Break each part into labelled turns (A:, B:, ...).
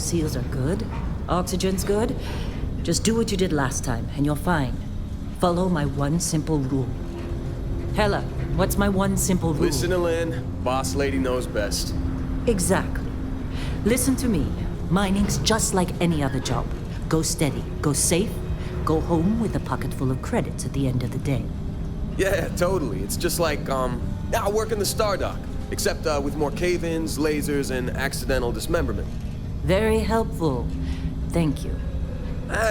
A: seals are good, oxygen's good, just do what you did last time, and you're fine. Follow my one simple rule. Hella, what's my one simple rule?
B: Listen to Lynn. Boss lady knows best.
A: Exactly. Listen to me. Mining's just like any other job. Go steady, go safe, go home with a pocket full of credits at the end of the day.
B: Yeah, totally. It's just like, I work in the Star Dock. Except with more cave-ins, lasers, and accidental dismemberment.
A: Very helpful. Thank you.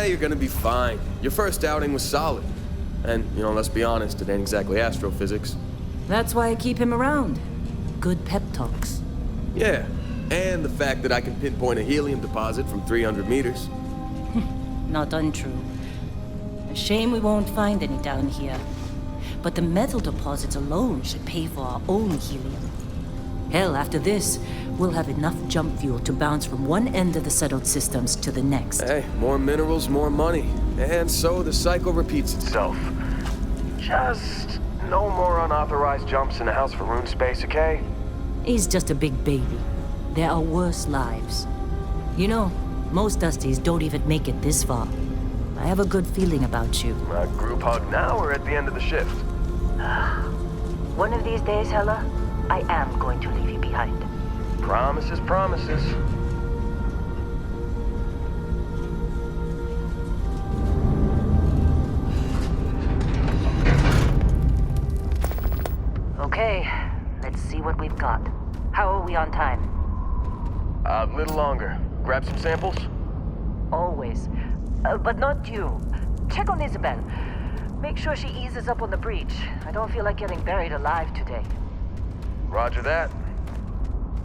B: You're gonna be fine. Your first outing was solid. And, let's be honest, it ain't exactly astrophysics.
A: That's why I keep him around. Good pep talks.
B: Yeah, and the fact that I can pinpoint a helium deposit from 300 meters.
A: Not untrue. A shame we won't find any down here. But the metal deposits alone should pay for our own helium. Hell, after this, we'll have enough jump fuel to bounce from one end of the settled systems to the next.
B: Hey, more minerals, more money. And so the cycle repeats itself. Just no more unauthorized jumps in the house for rune space, okay?
A: He's just a big baby. There are worse lives. Most Dusties don't even make it this far. I have a good feeling about you.
B: A group hug now or at the end of the shift?
A: One of these days, Hella, I am going to leave you behind.
B: Promises, promises.
A: Okay, let's see what we've got. How are we on time?
B: A little longer. Grab some samples?
A: Always. But not you. Check on Isabel. Make sure she eases up on the breach. I don't feel like getting buried alive today.
B: Roger that.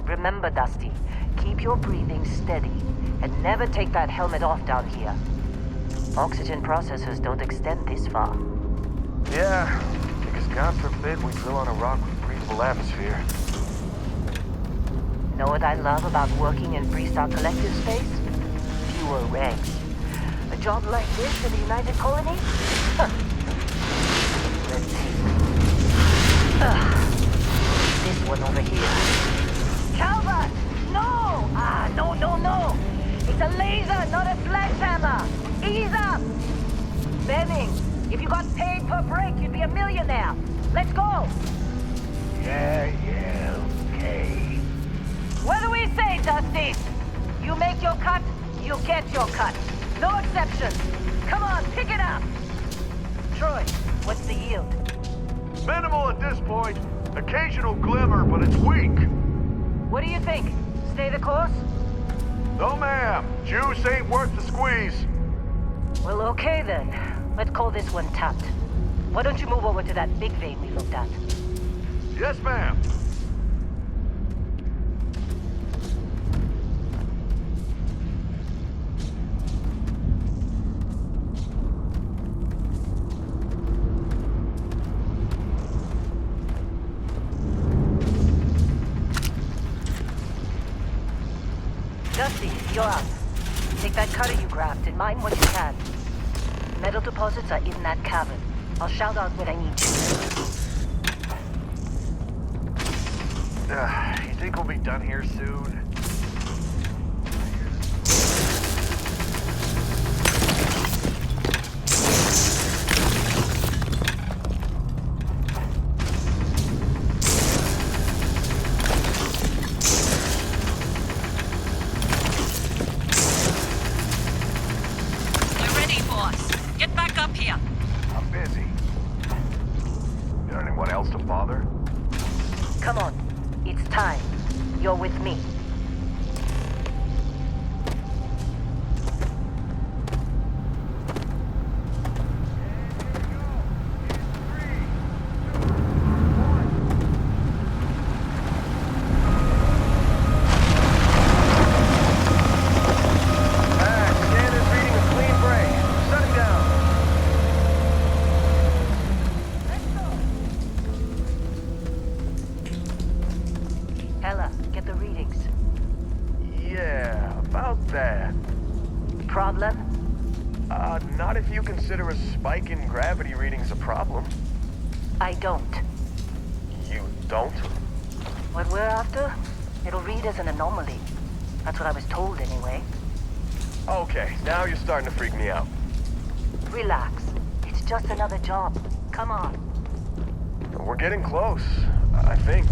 A: Remember, Dusty, keep your breathing steady and never take that helmet off down here. Oxygen processors don't extend this far.
B: Yeah, because God forbid we drill on a rock with breathable atmosphere.
A: Know what I love about working in Freestar Collective space? Fewer ranks. A job like this in the United Colony? Huh. Red tape. This one over here. Calvert! No! No. It's a laser, not a sledgehammer. Ease up! Benning, if you got paid per break, you'd be a millionaire. Let's go!
C: Yeah, okay.
A: What do we say, Dusty? You make your cut, you get your cut. No exceptions. Come on, pick it up. Troy, what's the yield?
C: Minimal at this point. Occasional glimmer, but it's weak.
A: What do you think? Stay the course?
C: No, ma'am. Juice ain't worth the squeeze.
A: Well, okay then. Let's call this one tapped. Why don't you move over to that big vein we looked at?
C: Yes, ma'am.
A: Dusty, you're up. Take that cutter you grabbed and mine what you can. Metal deposits are in that cavern. I'll shout out when I need you.
C: You think we'll be done here soon? I'm busy. Got anyone else to bother?
A: Come on. It's time. You're with me. Ella, get the readings.
C: Yeah, about that.
A: Problem?
C: Not if you consider a spike in gravity readings a problem.
A: I don't.
C: You don't?
A: What we're after? It'll read as an anomaly. That's what I was told anyway.
C: Okay, now you're starting to freak me out.
A: Relax. It's just another job. Come on.
C: We're getting close, I think.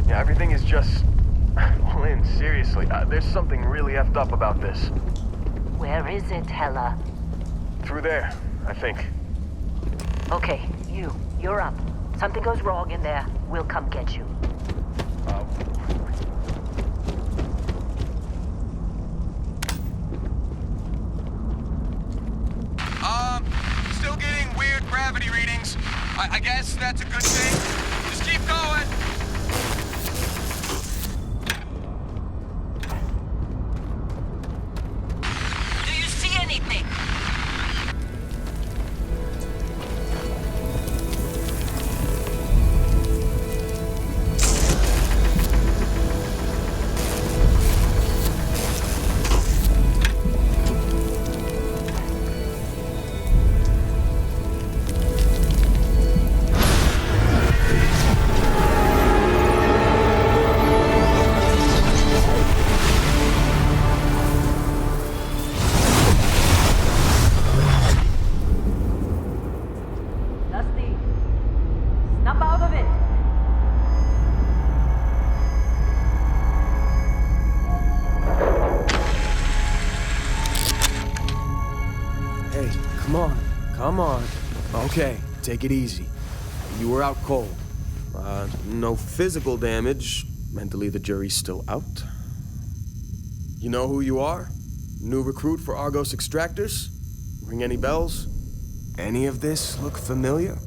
C: Yeah, everything is just... Well, Lynn, seriously, there's something really effed up about this.
A: Where is it, Hella?
C: Through there, I think.
A: Okay, you're up. Something goes wrong in there, we'll come get you.
D: Still getting weird gravity readings. I guess that's a good thing. Just keep going.
A: Do you see anything? Dusty, snap out of it.
B: Hey, come on. Come on. Okay, take it easy. You were out cold. No physical damage. Mentally, the jury's still out. You know who you are? New recruit for Argos Extractors? Ring any bells? Any of this look familiar?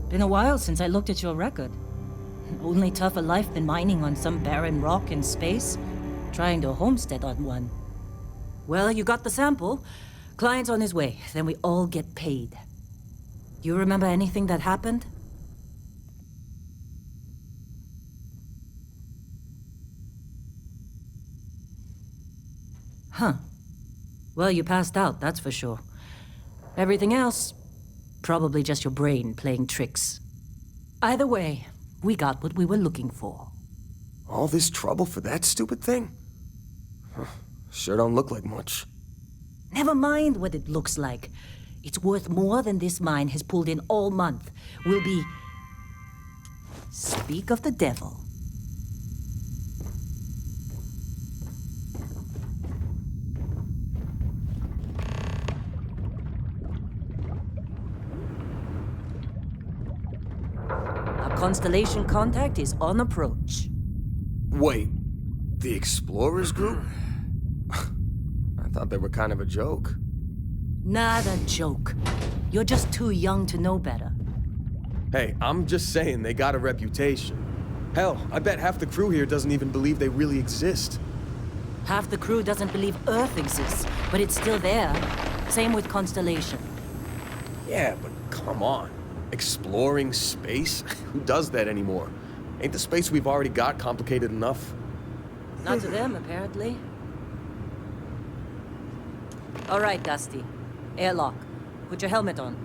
A: Been a while since I looked at your record. Only tougher life than mining on some barren rock in space. Trying to homestead on one. Well, you got the sample. Client's on his way, then we all get paid. You remember anything that happened? Huh. Well, you passed out, that's for sure. Everything else, probably just your brain playing tricks. Either way, we got what we were looking for.
B: All this trouble for that stupid thing? Huh. Sure don't look like much.
A: Never mind what it looks like. It's worth more than this mine has pulled in all month. We'll be... Speak of the devil. Our constellation contact is on approach.
B: Wait, the Explorers group? I thought they were kind of a joke.
A: Not a joke. You're just too young to know better.
B: Hey, I'm just saying they got a reputation. Hell, I bet half the crew here doesn't even believe they really exist.
A: Half the crew doesn't believe Earth exists, but it's still there. Same with Constellation.
B: Yeah, but come on. Exploring space? Who does that anymore? Ain't the space we've already got complicated enough?
A: Not to them, apparently. All right, Dusty. Airlock. Put your helmet on.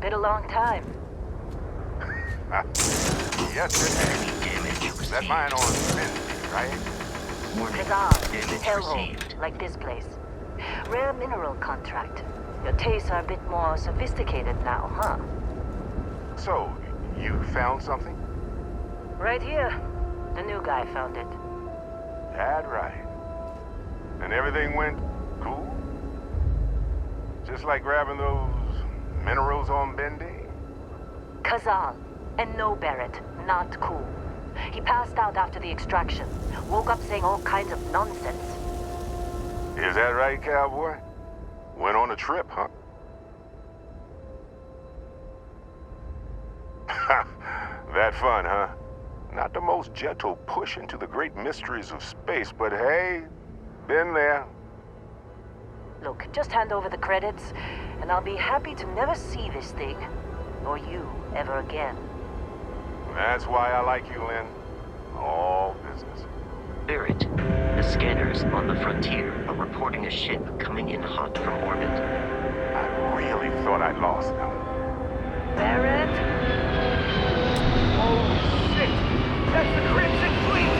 A: Been a long time.
C: Yes, it is. That mine on Wednesday, right?
A: Kazan, hellhole, like this place. Rare mineral contract. Your tastes are a bit more sophisticated now, huh?
C: So, you found something?
A: Right here. The new guy found it.
C: That right. And everything went cool? Just like grabbing those minerals on Bendy?
A: Kazal. And no, Barrett. Not cool. He passed out after the extraction. Woke up saying all kinds of nonsense.
C: Is that right, cowboy? Went on a trip, huh? That fun, huh? Not the most gentle push into the great mysteries of space, but hey, been there.
A: Look, just hand over the credits, and I'll be happy to never see this thing, or you, ever again.
C: That's why I like you, Lynn. All business.
E: Barrett, the scanners on the frontier are reporting a ship coming in hot from orbit.
C: I really thought I'd lost them.
A: Barrett?
D: Oh, shit! That's the Crimson Fleet!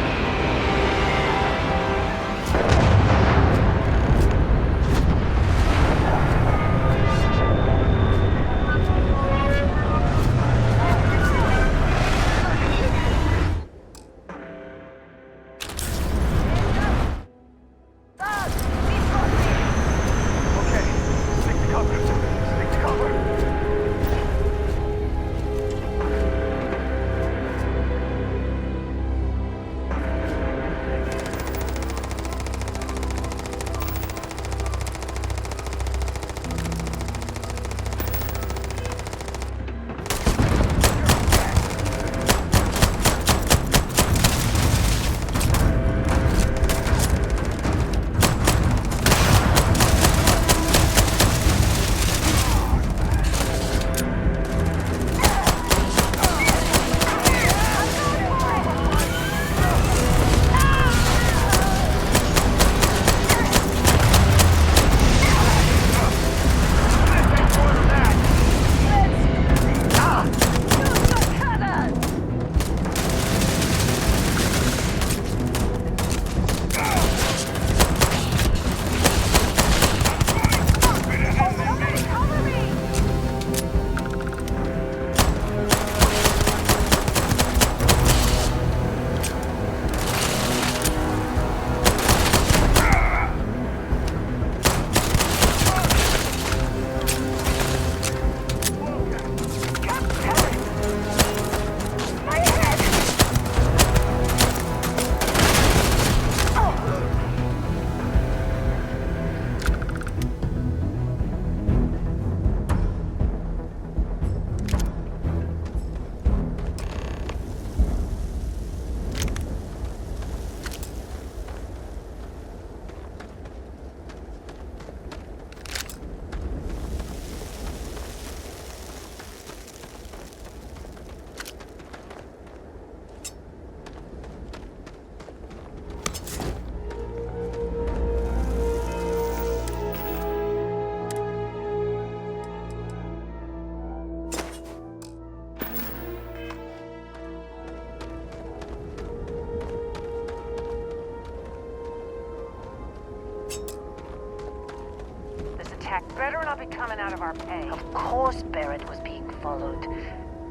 A: Better not be coming out of our pay. Of course Barrett was being followed.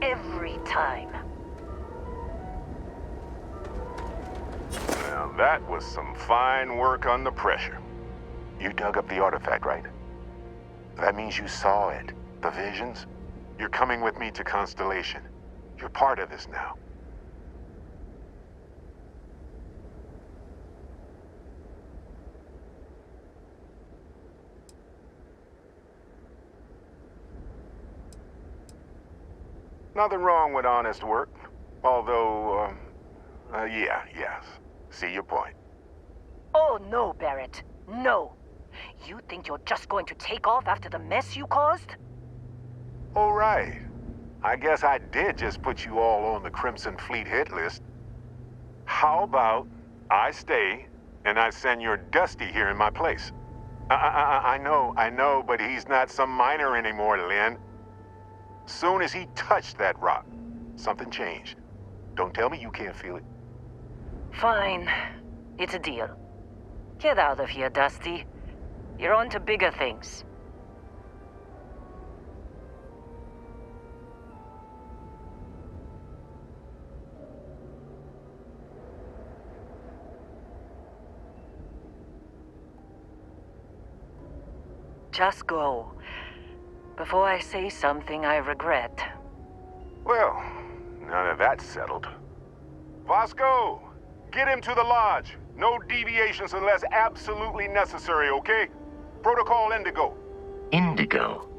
A: Every time.
C: Now that was some fine work under pressure. You dug up the artifact, right? That means you saw it. The visions? You're coming with me to Constellation. You're part of this now. Nothing wrong with honest work. Although, yes. See your point.
A: Oh, no, Barrett. No. You think you're just going to take off after the mess you caused?
C: All right. I guess I did just put you all on the Crimson Fleet hit list. How about I stay and I send your Dusty here in my place? I know, but he's not some miner anymore, Lynn. Soon as he touched that rock, something changed. Don't tell me you can't feel it.
A: Fine. It's a deal. Get out of here, Dusty. You're on to bigger things. Just go. Before I say something I regret.
C: Well, now that that's settled. Vasco, get him to the lodge. No deviations unless absolutely necessary, okay? Protocol Indigo.
E: Indigo.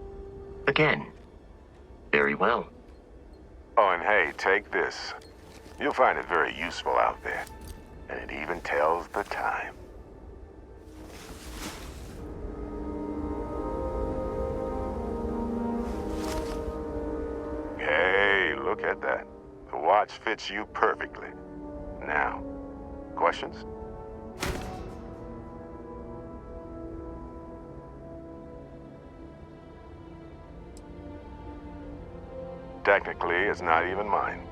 E: Again. Very well.
C: Oh, and hey, take this. You'll find it very useful out there. And it even tells the time. Hey, look at that. The watch fits you perfectly. Now, questions? Technically, it's not even mine.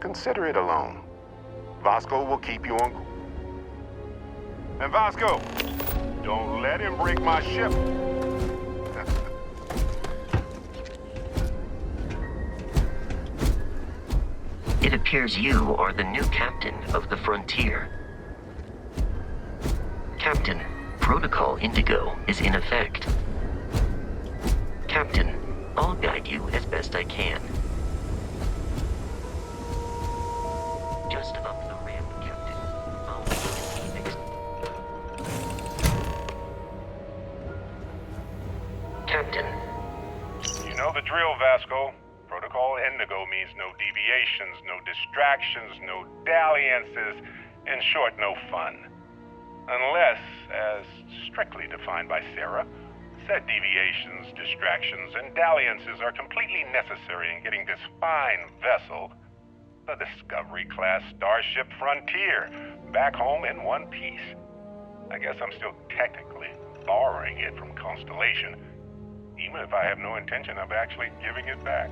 C: Consider it a loan. Vasco will keep you on. And Vasco, don't let him break my ship.
E: It appears you are the new captain of the Frontier. Captain, Protocol Indigo is in effect. Captain, I'll guide you as best I can. Just up the ramp, Captain. I'll fix. Captain.
C: You know the drill, Vasco. Protocol Indigo means no deviations, no distractions, no dalliances, in short, no fun. Unless, as strictly defined by Sarah, said deviations, distractions, and dalliances are completely necessary in getting this fine vessel, the Discovery-class Starship Frontier, back home in one piece. I guess I'm still technically borrowing it from Constellation, even if I have no intention of actually giving it back.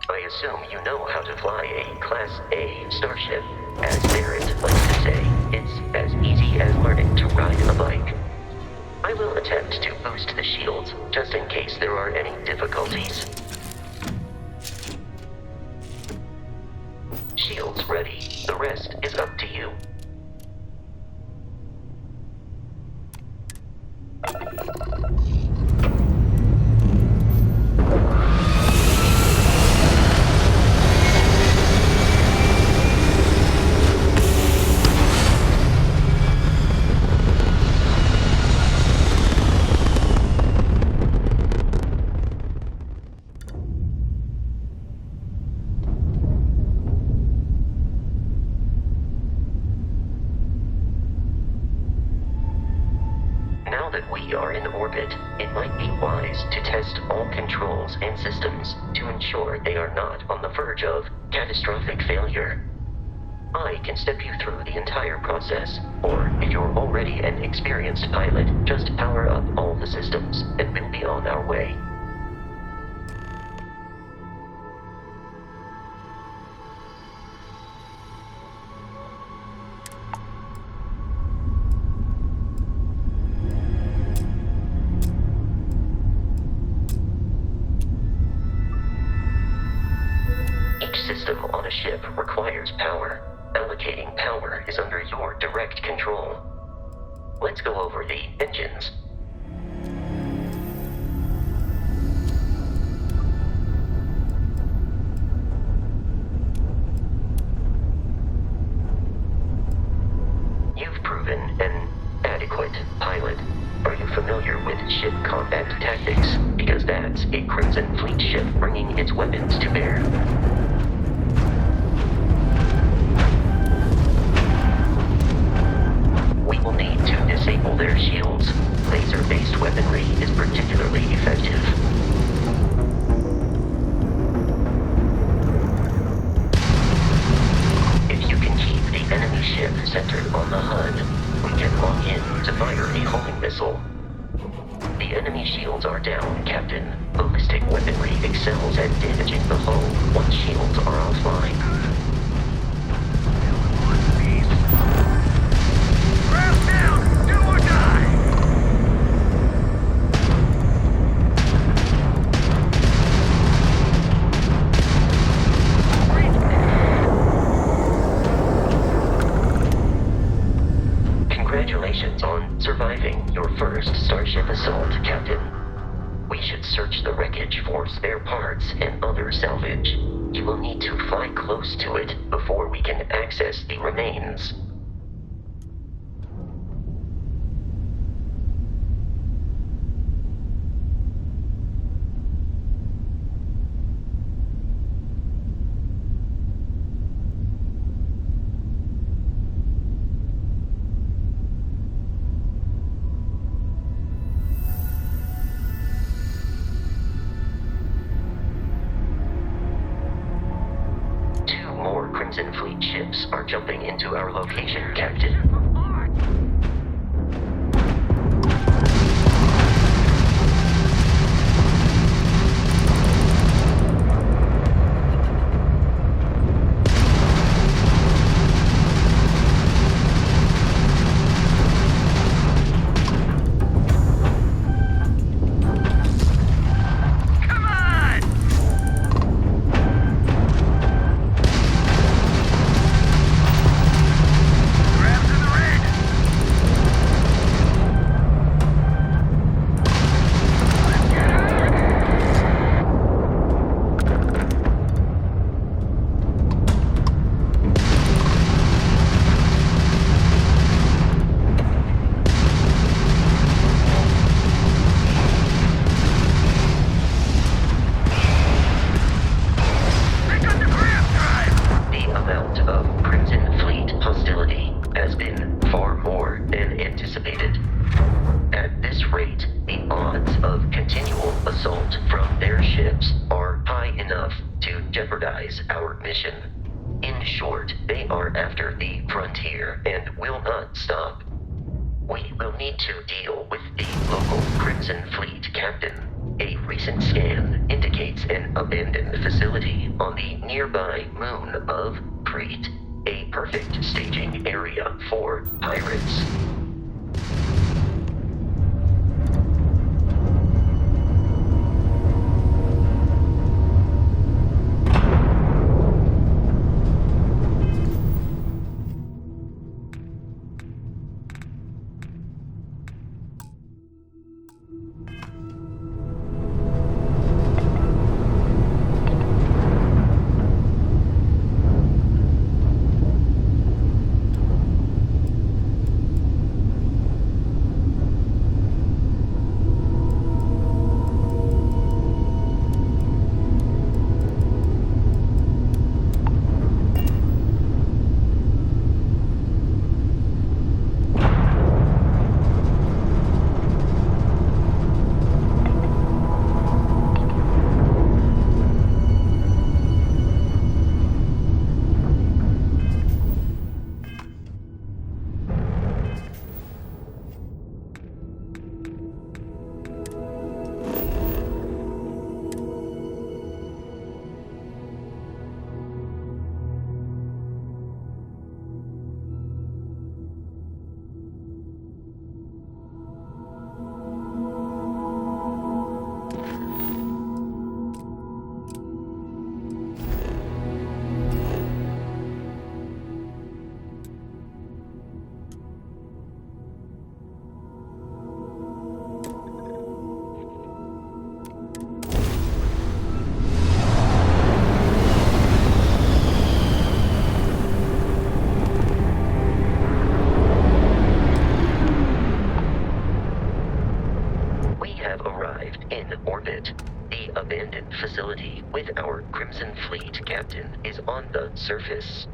E: I assume you know how to fly a Class A starship. As Barrett likes to say, it's as easy as learning to ride a bike. I will attempt to boost the shields, just in case there are any difficulties. Shields ready. The rest is up to you. Now that we are in orbit, it might be wise to test all controls and systems to ensure they are not on the verge of catastrophic failure. I can step you through the entire process, or if you're already an experienced pilot, just power up all the systems and we'll be on our way. system on a ship requires power. Allocating power is under your direct control. Let's go over the engines. You've proven an adequate pilot. Are you familiar with ship combat tactics? Because that's a Crimson Fleet ship bringing its weapons to bear. We will need to disable their shields. Laser-based weaponry is particularly effective. If you can keep the enemy ship centered on the HUD, we can lock in to fire a homing missile. The enemy shields are down, Captain. Ballistic weaponry excels at damaging the hull once shields are offline.
D: Craft down! Do or die!
E: Congratulations on surviving your first Starship assault, Captain. We should search the wreckage for spare parts and other salvage. You will need to fly close to it before we can access the remains. Crimson Fleet ships are jumping into our location, Captain. Our mission. In short, they are after the frontier and will not stop. We will need to deal with the local Crimson Fleet captain. A recent scan indicates an abandoned facility on the nearby moon of Crete, a perfect staging area for pirates. with our Crimson Fleet captain is on the surface.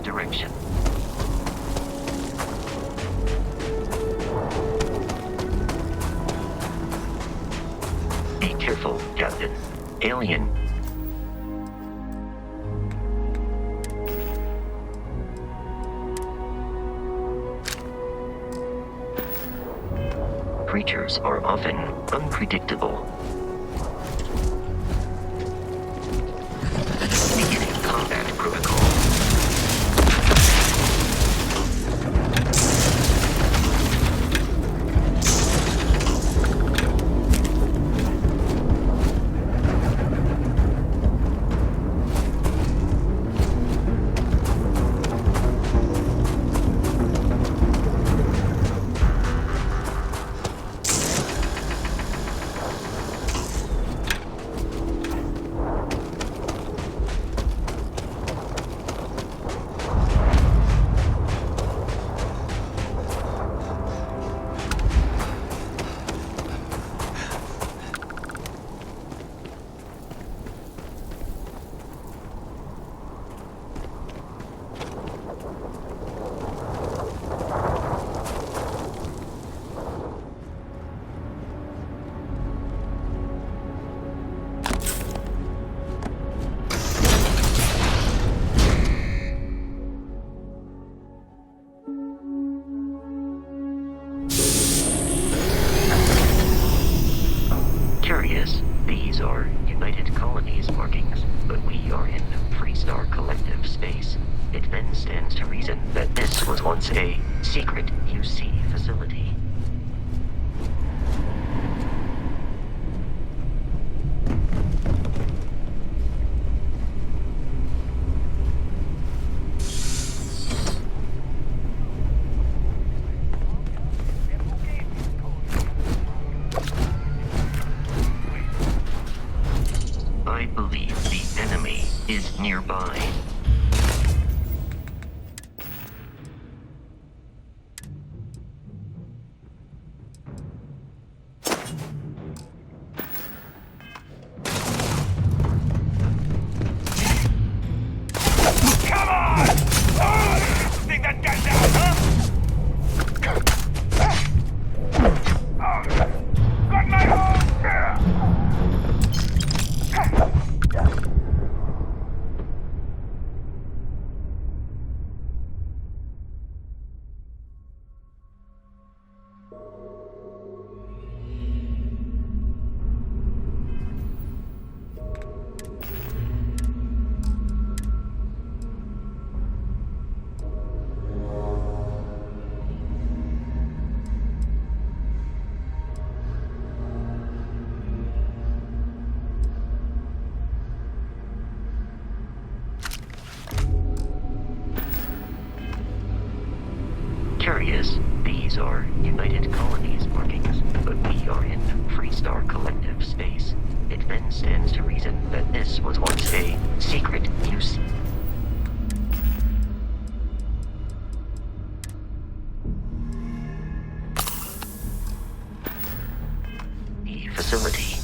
E: Direction. Be careful, Captain. Alien. Creatures are often unpredictable. Beginning combat protocol. Curious, these are United Colonies markings, but we are in Freestar Collective space. It then stands to reason that this was once a secret UC facility. I believe the enemy is nearby.
D: Come on! Oh, think that guy's out, huh? Oh, got my home here!
E: Curious, these are United Colonies markings, but we are in Freestar Collective space. It then stands to reason that this was once a secret UC. facility.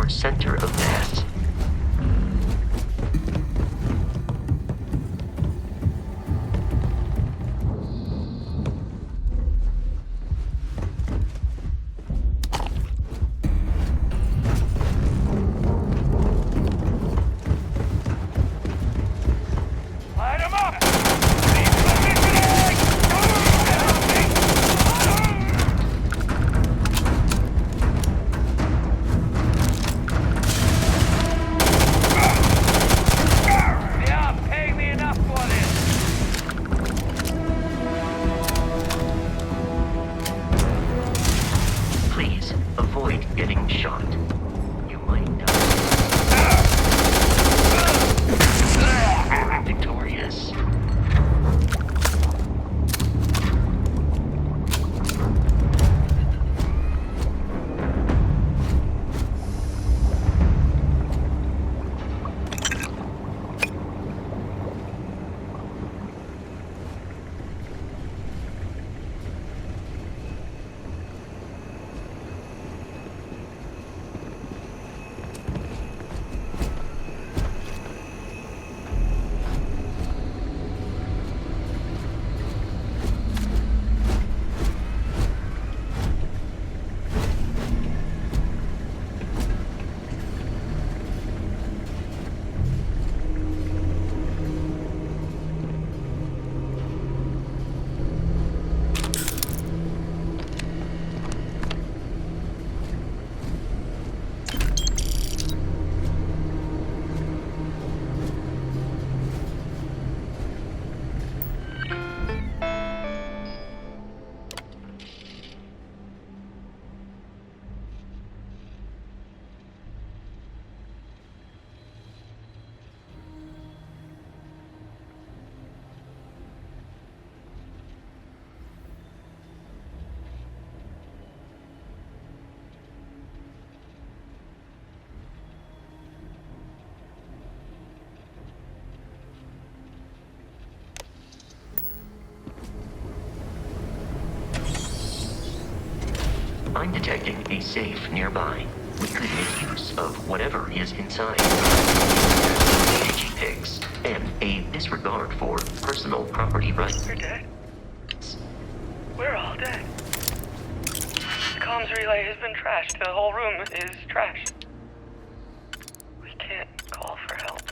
E: Center of mass. I'm detecting a safe nearby. We could make use of whatever is inside. Did disregard for personal property rights.
F: You're dead. We're all dead. The comms relay has been trashed. The whole room is trashed. We can't call for help.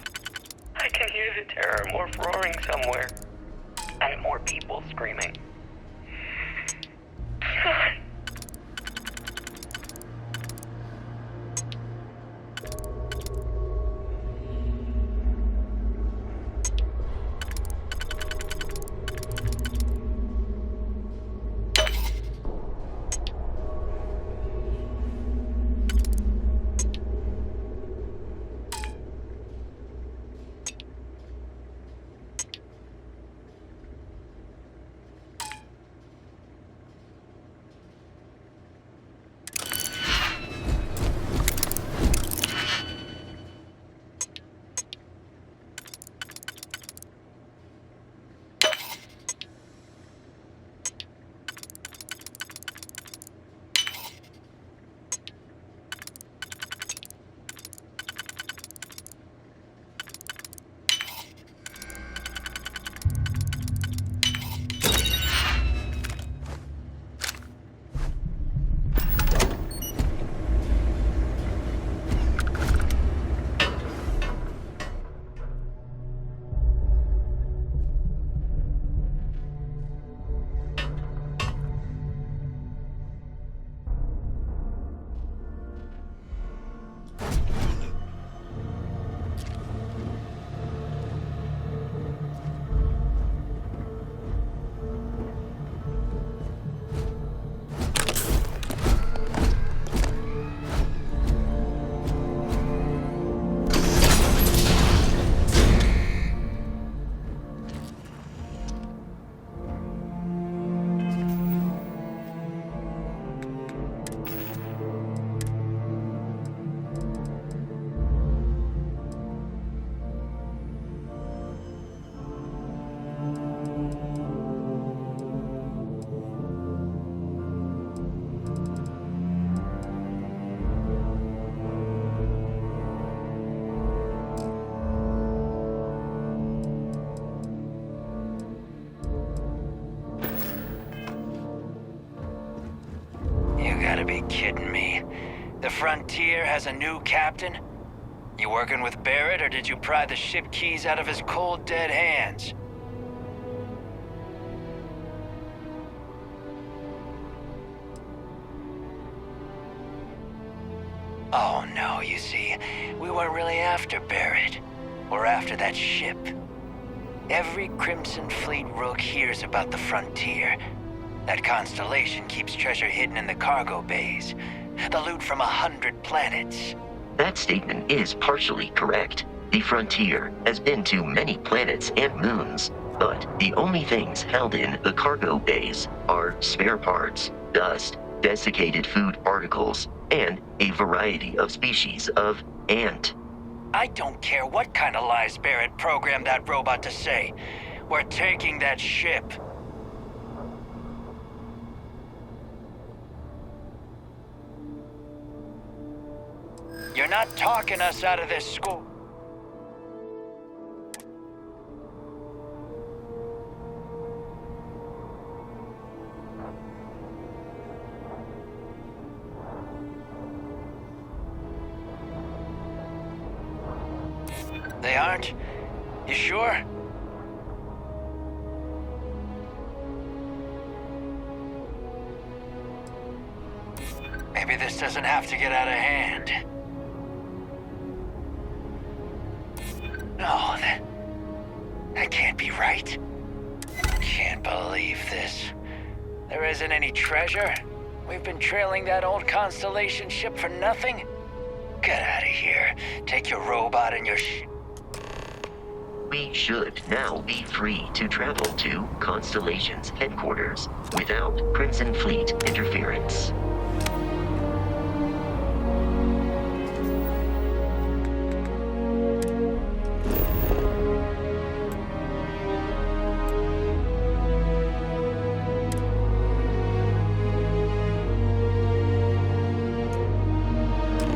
F: I can hear the terror morph roaring somewhere. And more people screaming. God.
G: gotta be kidding me. The Frontier has a new captain? You working with Barrett, or did you pry the ship keys out of his cold, dead hands? Oh no, you see, we weren't really after Barrett. We're after that ship. Every Crimson Fleet rook hears about the Frontier. That constellation keeps treasure hidden in the cargo bays. The loot from 100 planets.
E: That statement is partially correct. The Frontier has been to many planets and moons, but the only things held in the cargo bays are spare parts, dust, desiccated food particles, and a variety of species of ant.
G: I don't care what kind of lies Barrett programmed that robot to say. We're taking that ship. You're not talking us out of this school. They aren't? You sure? Maybe this doesn't have to get out of hand. No, that can't be right. Can't believe this. There isn't any treasure. We've been trailing that old Constellation ship for nothing. Get out of here. Take your robot and your
E: We should now be free to travel to Constellation's headquarters without Crimson Fleet interference.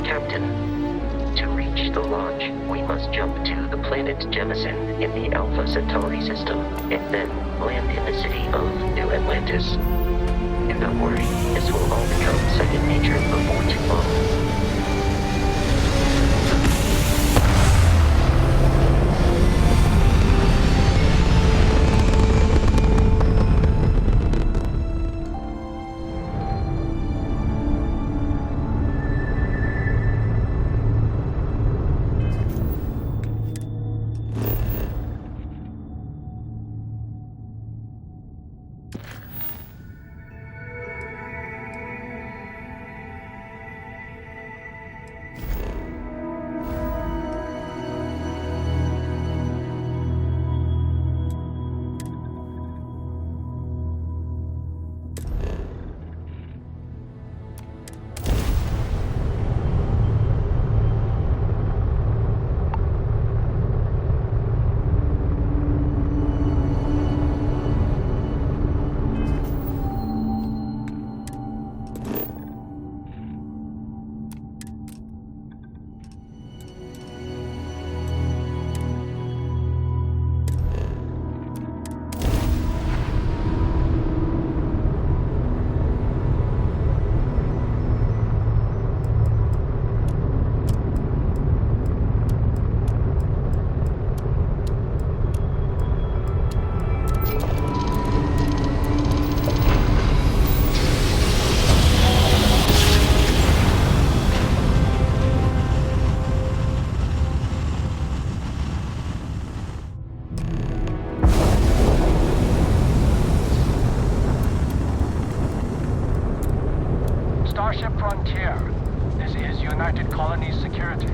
E: Captain, to reach the launch, we must jump to the planet Jemison in the Alpha Centauri system, and then land in the city of New Atlantis. And don't worry, this will all become second nature before too long.
H: Starship Frontier. This is United Colonies Security.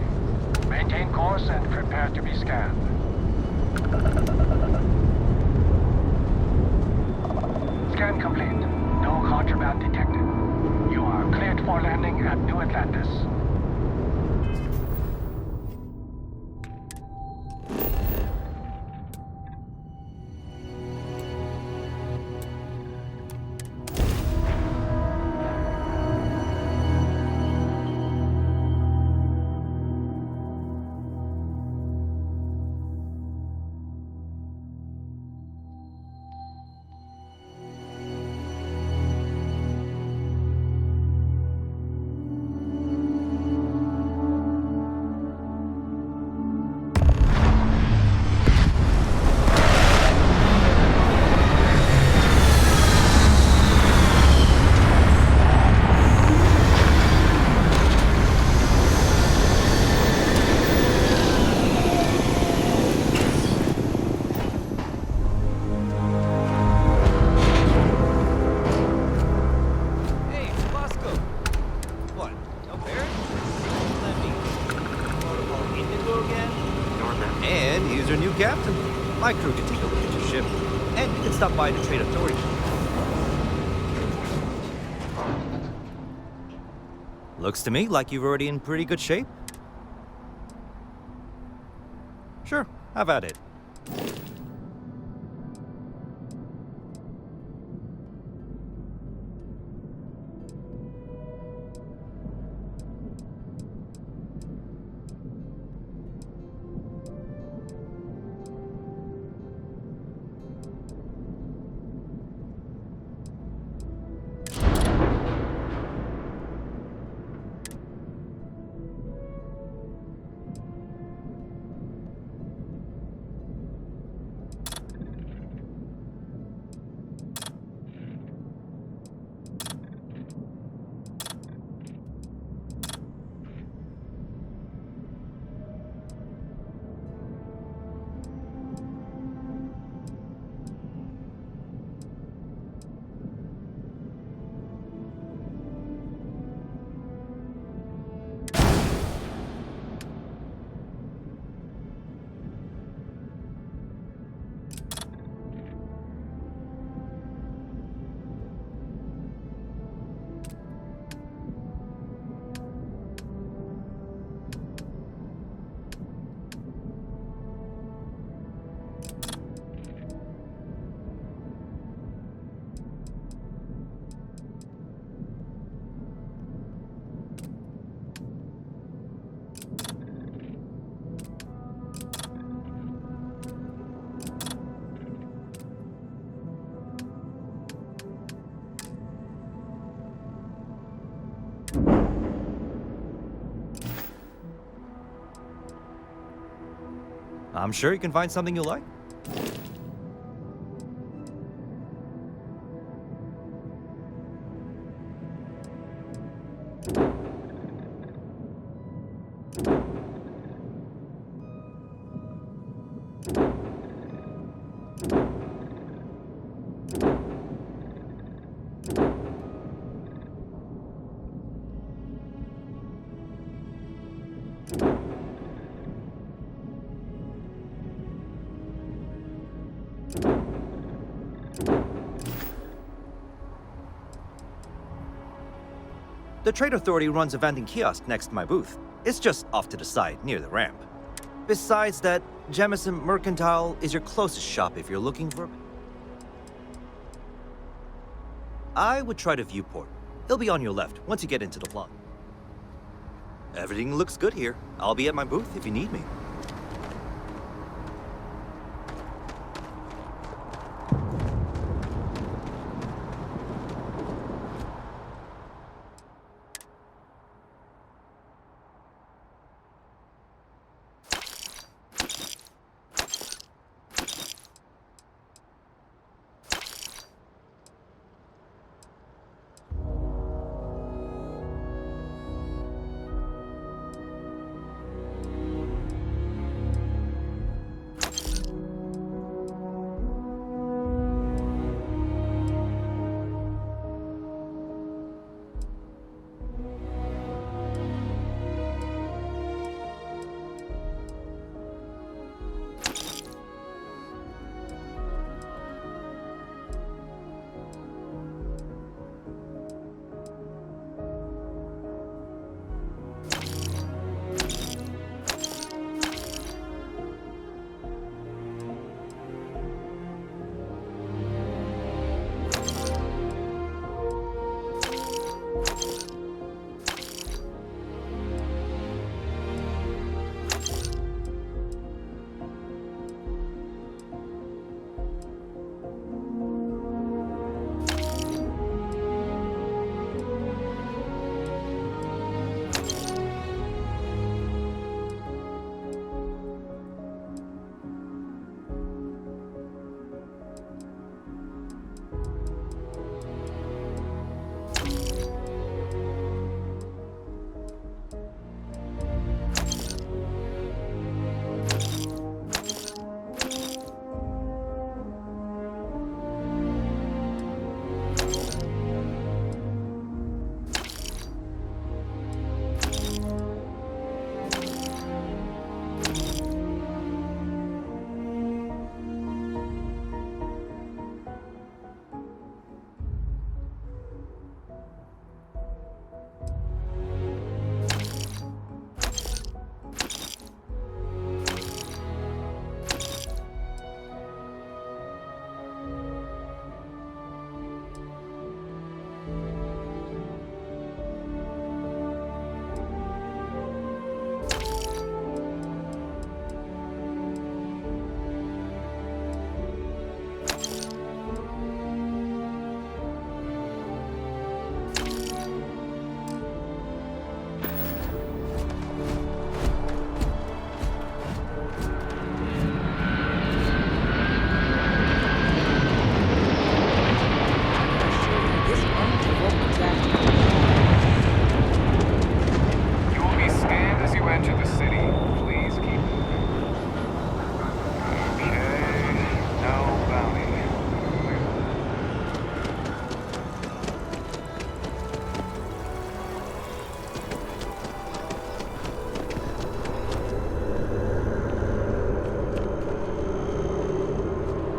H: Maintain course and prepare to be scanned. Scan complete. No contraband detected. You are cleared for landing at New Atlantis.
I: Captain, my crew can take a look at your ship, and you can stop by to trade authority. Looks to me like you're already in pretty good shape. Sure, have at it. I'm sure you can find something you like. The Trade Authority runs a vending kiosk next to my booth. It's just off to the side, near the ramp. Besides that, Jemison Mercantile is your closest shop if you're looking for... I would try the Viewport. It'll be on your left once you get into the plaza. Everything looks good here. I'll be at my booth if you need me.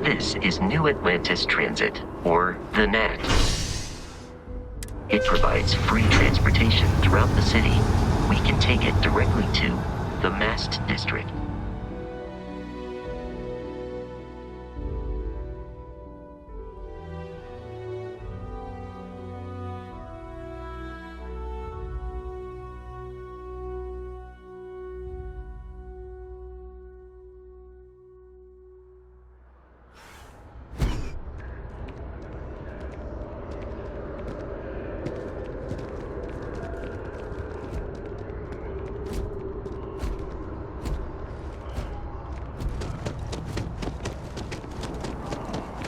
E: This is New Atlantis Transit, or the NAT. It provides free transportation throughout the city. We can take it directly to the Mast District.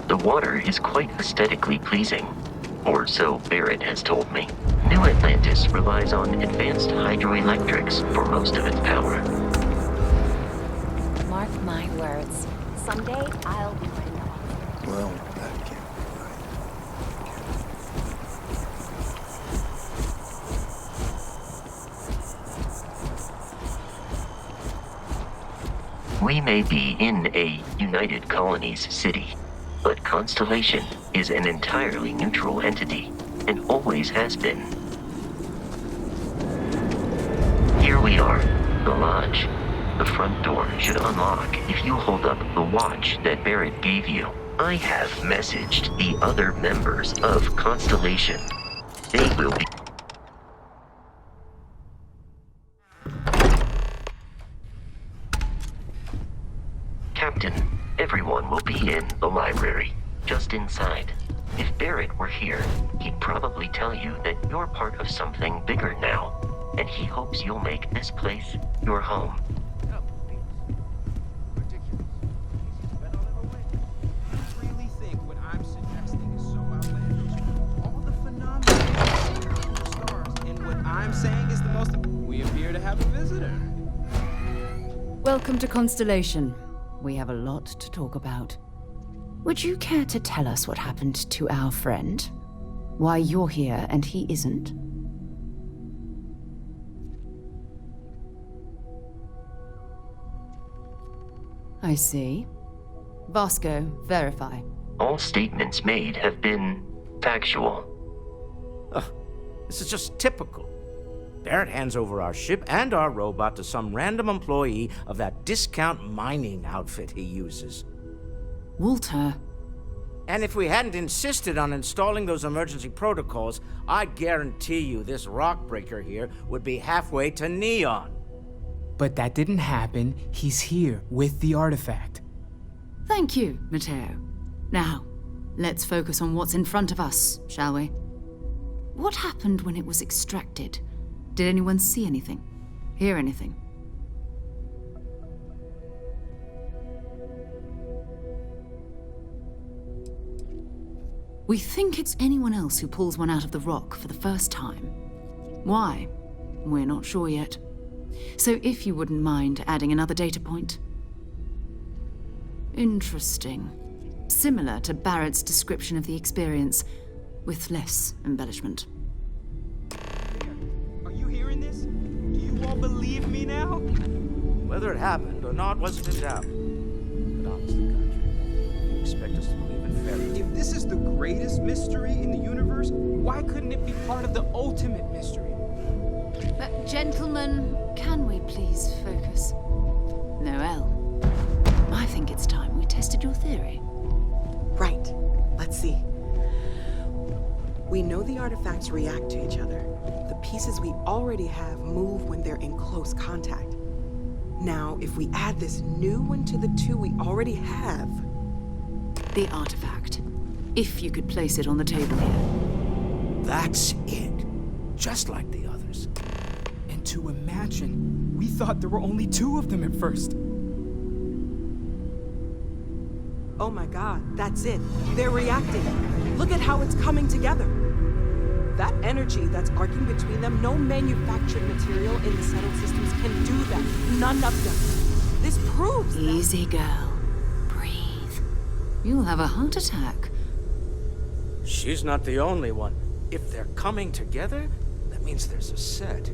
E: The water is quite aesthetically pleasing, or so Barrett has told me. New Atlantis relies on advanced hydroelectrics for most of its power.
J: Mark my words. Someday I'll be running the office.
K: Well, that can't be right.
E: We may be in a United Colonies city, but Constellation is an entirely neutral entity, and always has been. Here we are, the lodge. The front door should unlock if you hold up the watch that Barrett gave you. I have messaged the other members of Constellation. They will be... Captain, everyone will be in the library, just inside. If Barrett were here, he'd probably tell you that you're part of something bigger now, and he hopes you'll make this place your home.
L: Welcome to Constellation. We have a lot to talk about. Would you care to tell us what happened to our friend? Why you're here and he isn't? I see. Vasco, verify.
E: All statements made have been factual.
M: This is just typical. Barrett hands over our ship and our robot to some random employee of that discount mining outfit he uses.
L: Walter.
M: And if we hadn't insisted on installing those emergency protocols, I guarantee you this rock breaker here would be halfway to Neon.
N: But that didn't happen. He's here with the artifact.
L: Thank you, Matteo. Now, let's focus on what's in front of us, shall we? What happened when it was extracted? Did anyone see anything? Hear anything? We think it's anyone else who pulls one out of the rock for the first time. Why? We're not sure yet. So if you wouldn't mind adding another data point. Interesting. Similar to Barrett's description of the experience, with less embellishment.
O: Are you hearing this? Do you all believe me now?
M: Whether it happened or not wasn't in doubt. But honestly, Country, you expect us to believe in fairy?
O: If this is the greatest mystery in the universe, why couldn't it be part of the ultimate mystery?
L: Gentlemen, can we please focus? Noelle, I think it's time we tested your theory.
P: Right. Let's see. We know the artifacts react to each other. The pieces we already have move when they're in close contact. Now, if we add this new one to the two we already have...
L: The artifact. If you could place it on the table here.
M: That's it. Just like the others.
N: And to imagine, we thought there were only 2 of them at first.
P: Oh my god, that's it. They're reacting. Look at how it's coming together. That energy that's arcing between them, no manufactured material in the settled systems can do that. None of them. This proves
L: Easy, girl. Breathe. You'll have a heart attack.
M: She's not the only one. If they're coming together, that means there's a set.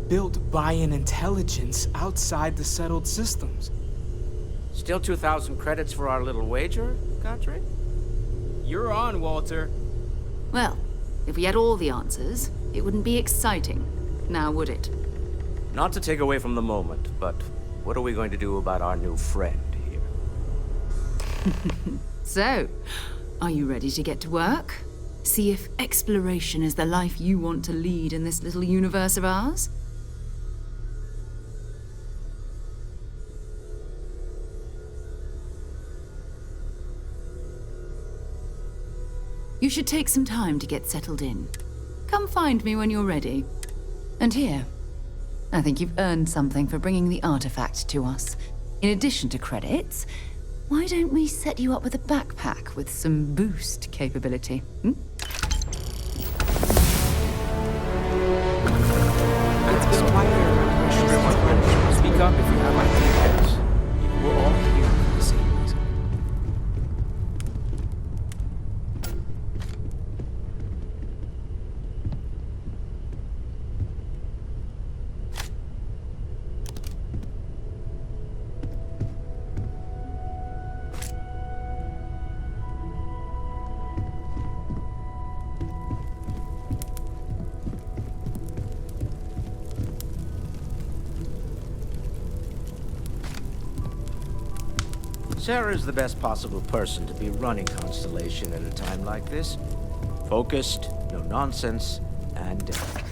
N: Built by an intelligence outside the settled systems.
M: Still 2,000 credits for our little wager, Country?
O: You're on, Walter.
L: Well, if we had all the answers, it wouldn't be exciting, now would it?
M: Not to take away from the moment, but what are we going to do about our new friend here?
L: So, are you ready to get to work? See if exploration is the life you want to lead in this little universe of ours? You should take some time to get settled in. Come find me when you're ready. And here, I think you've earned something for bringing the artifact to us. In addition to credits, Why don't we set you up with a backpack with some boost capability? Hmm?
P: It's been quiet around here.
M: Everyone, speak up if you have ideas. We're all here for the same reason. Sarah's the best possible person to be running Constellation at a time like this. Focused, no nonsense, and dedicated.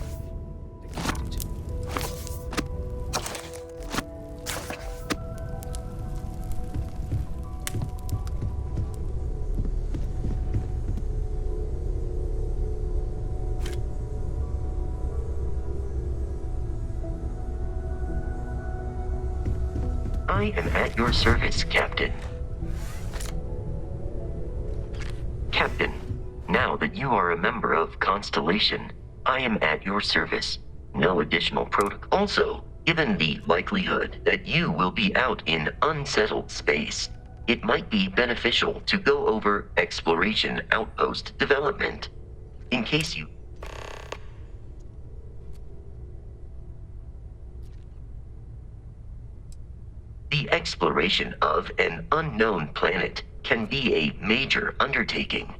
E: I am at your service, Captain. Captain, now that you are a member of Constellation, I am at your service. No additional protocol. Also, given the likelihood that you will be out in unsettled space, it might be beneficial to go over exploration outpost development. In case you... The exploration of an unknown planet can be a major undertaking.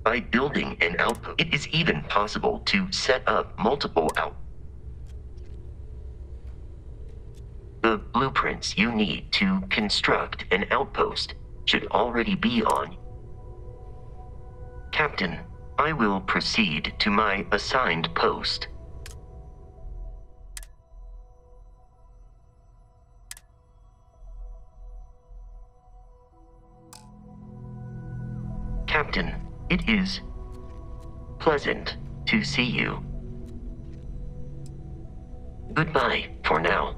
E: By building an outpost, it is even possible to set up multiple The blueprints you need to construct an outpost should already be on. Captain, I will proceed to my assigned post. Captain, it is pleasant to see you. Goodbye for now.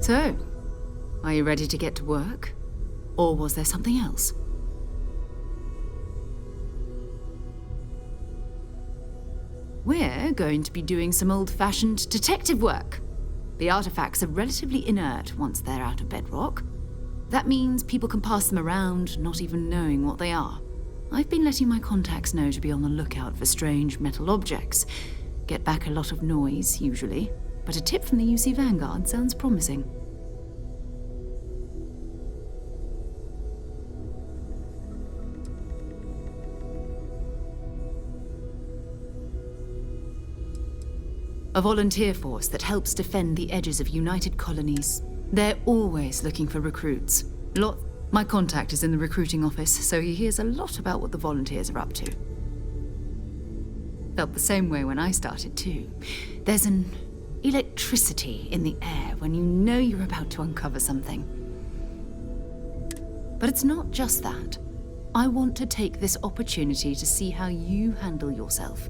L: So, are you ready to get to work? Or was there something else? We're going to be doing some old-fashioned detective work. The artifacts are relatively inert once they're out of bedrock. That means people can pass them around, not even knowing what they are. I've been letting my contacts know to be on the lookout for strange metal objects. Get back a lot of noise, usually, but a tip from the UC Vanguard sounds promising. A volunteer force that helps defend the edges of United Colonies. They're always looking for recruits. My contact is in the recruiting office, so he hears a lot about what the volunteers are up to. Felt the same way when I started too. There's an electricity in the air when you know you're about to uncover something. But it's not just that. I want to take this opportunity to see how you handle yourself.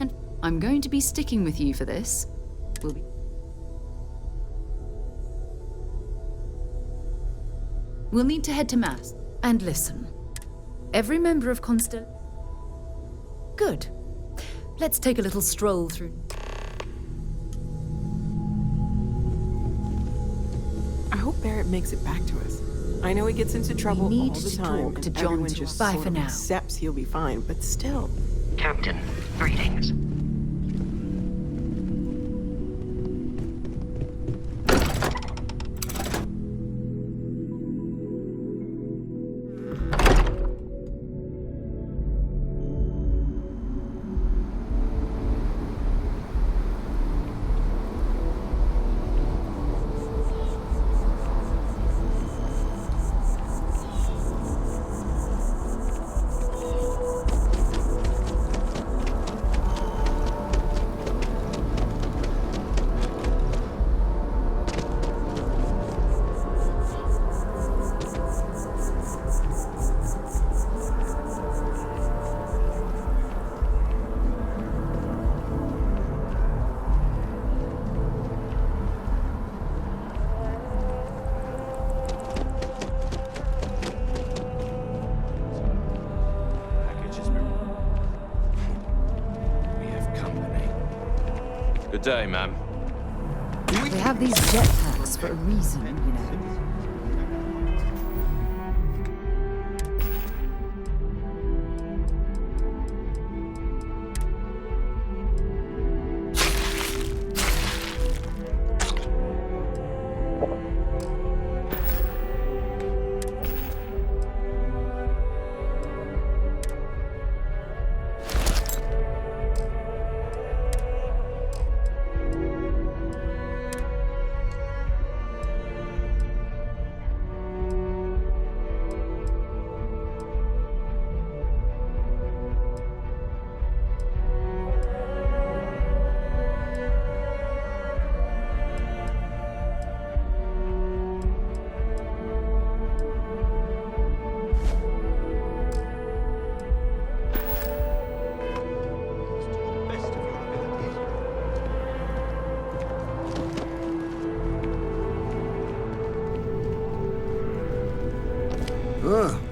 L: And I'm going to be sticking with you for this. We'll need to head to Mass. And listen, every member of Good. Let's take a little stroll through...
P: I hope Barrett makes it back to us. I know he gets into trouble all the time, and everyone just sort of accepts he'll be fine, but still.
E: Captain, greetings.
Q: day, ma'am.
L: We have these jetpacks for a reason, you know.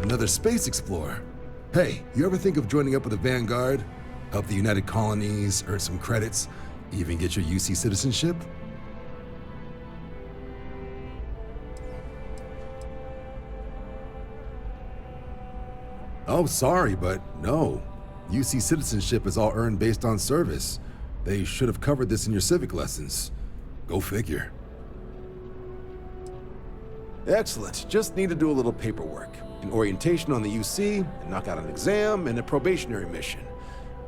K: Another space explorer. Hey, you ever think of joining up with the Vanguard? Help the United Colonies, earn some credits, even get your UC citizenship? Oh, sorry, but no. UC citizenship is all earned based on service. They should have covered this in your civic lessons. Go figure.
R: Excellent. Just need to do a little paperwork. An orientation on the UC, and knock out an exam, and a probationary mission.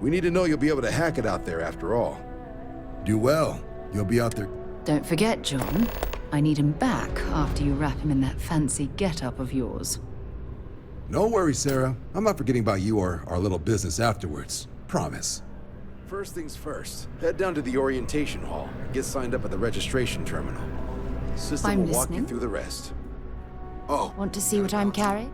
R: We need to know you'll be able to hack it out there after all.
K: Do well. You'll be out there.
L: Don't forget, John. I need him back after you wrap him in that fancy get-up of yours.
K: No worries, Sarah. I'm not forgetting about you or our little business afterwards. Promise.
R: First things first, head down to the orientation hall and get signed up at the registration terminal. The system
L: I'm
R: will walk you
L: listening.
R: through the rest. Oh.
L: Want to see what I'm carrying?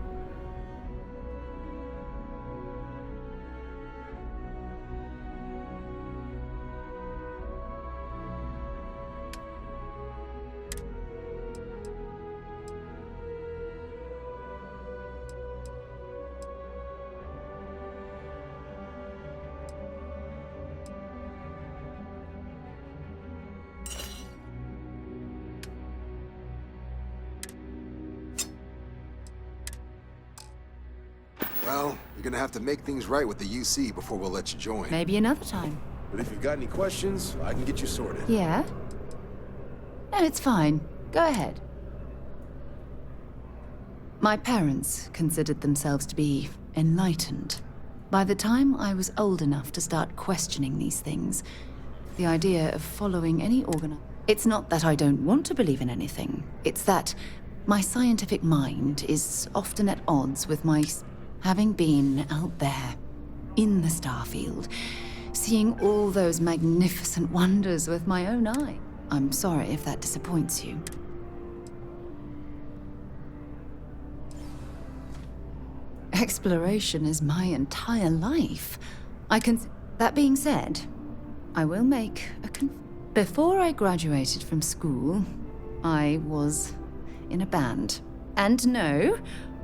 K: Well, you're gonna have to make things right with the UC before we'll let you join.
L: Maybe another time.
R: But if you've got any questions, I can get you sorted.
L: Yeah? No, it's fine. Go ahead. My parents considered themselves to be enlightened. By the time I was old enough to start questioning these things, the idea of following any It's not that I don't want to believe in anything. It's that my scientific mind is often at odds with my... Having been out there, in the Starfield, seeing all those magnificent wonders with my own eye. I'm sorry if that disappoints you. Exploration is my entire life. That being said, I will make a Before I graduated from school, I was in a band. And no,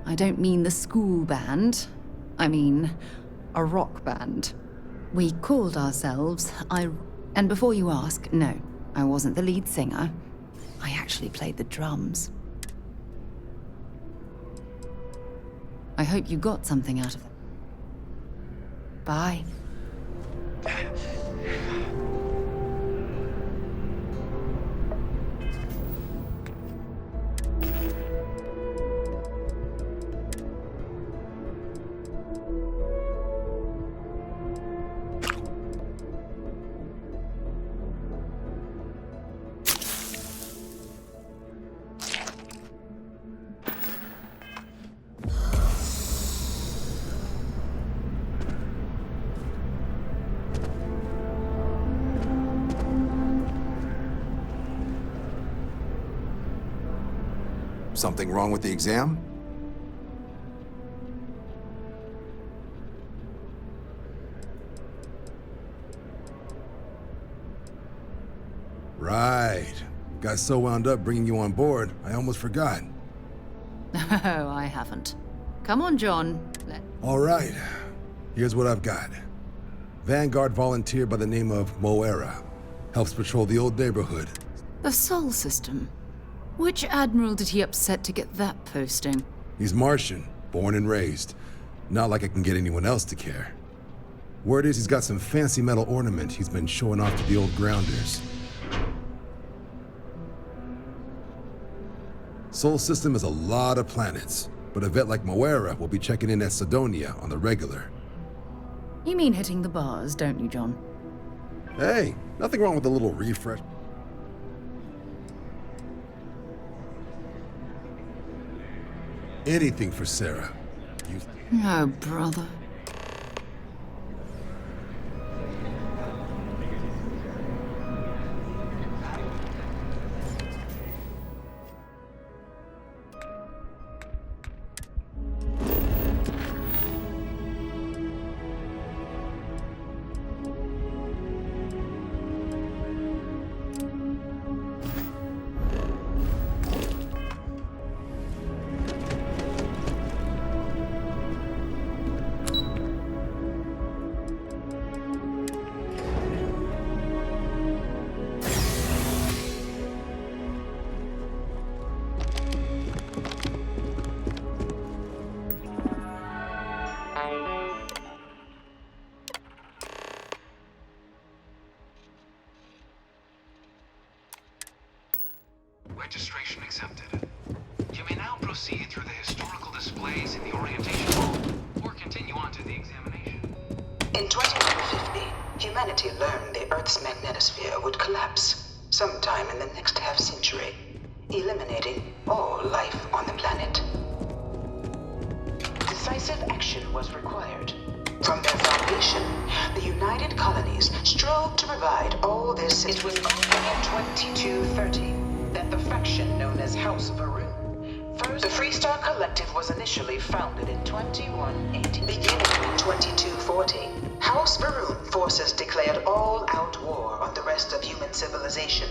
L: I don't mean the school band. I mean a rock band. We called ourselves And before you ask, no, I wasn't the lead singer. I actually played the drums. I hope you got something out of it. Bye.
K: Something wrong with the exam? Right. Got so wound up bringing you on board, I almost forgot.
L: Oh, I haven't. Come on, John.
K: All right. Here's what I've got. Vanguard volunteer by the name of Moera. Helps patrol the old neighborhood.
L: The Sol System. Which admiral did he upset to get that posting?
K: He's Martian, born and raised. Not like I can get anyone else to care. Word is he's got some fancy metal ornament he's been showing off to the old grounders. Sol System is a lot of planets, but a vet like Moira will be checking in at Sidonia on the regular.
L: You mean hitting the bars, don't you, John?
K: Hey, nothing wrong with a little refresh. Anything for Sarah.
L: Oh, brother.
Q: Registration accepted. You may now proceed through the historical displays in the orientation hall, or continue on to the examination.
S: In 2150, humanity learned the Earth's magnetosphere would collapse sometime in the next half-century, eliminating all life on the planet. Decisive action was required. From their foundation, the United Colonies strove to provide all this. It was only in 2230 that the faction known as House of Varun. First, the Freestar Collective was initially founded in 2180. Beginning in 2240, House Varun forces declared all-out war on the rest of human civilization,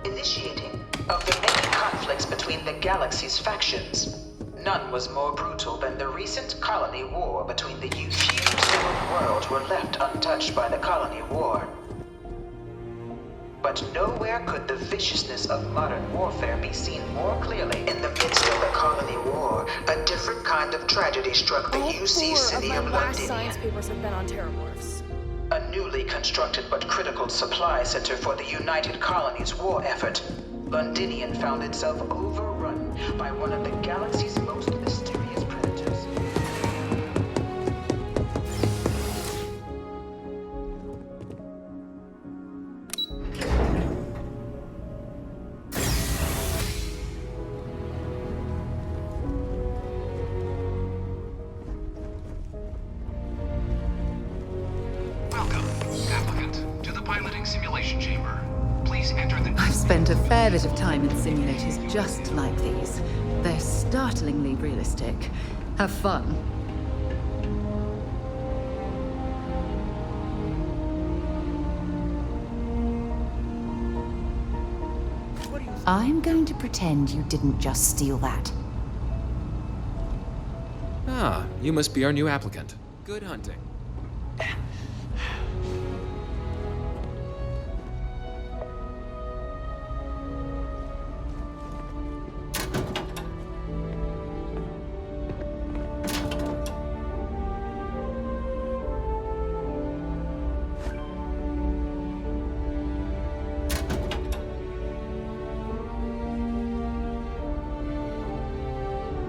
S: initiating of the many conflicts between the galaxy's factions. None was more brutal than the recent colony war between the youth. Few civilized worlds were left untouched by the colony war. But nowhere could the viciousness of modern warfare be seen more clearly. In the midst of the colony war, a different kind of tragedy struck the UC city of London.
J: Science papers have been on Terramorphs.
S: A newly constructed but critical supply center for the United Colonies war effort, Londinian found itself overrun by one of the galaxy's most mysterious predators.
L: I've spent a fair bit of time in simulators just like these. They're startlingly realistic. Have fun. I'm going to pretend you didn't just steal that.
T: Ah, you must be our new applicant. Good hunting.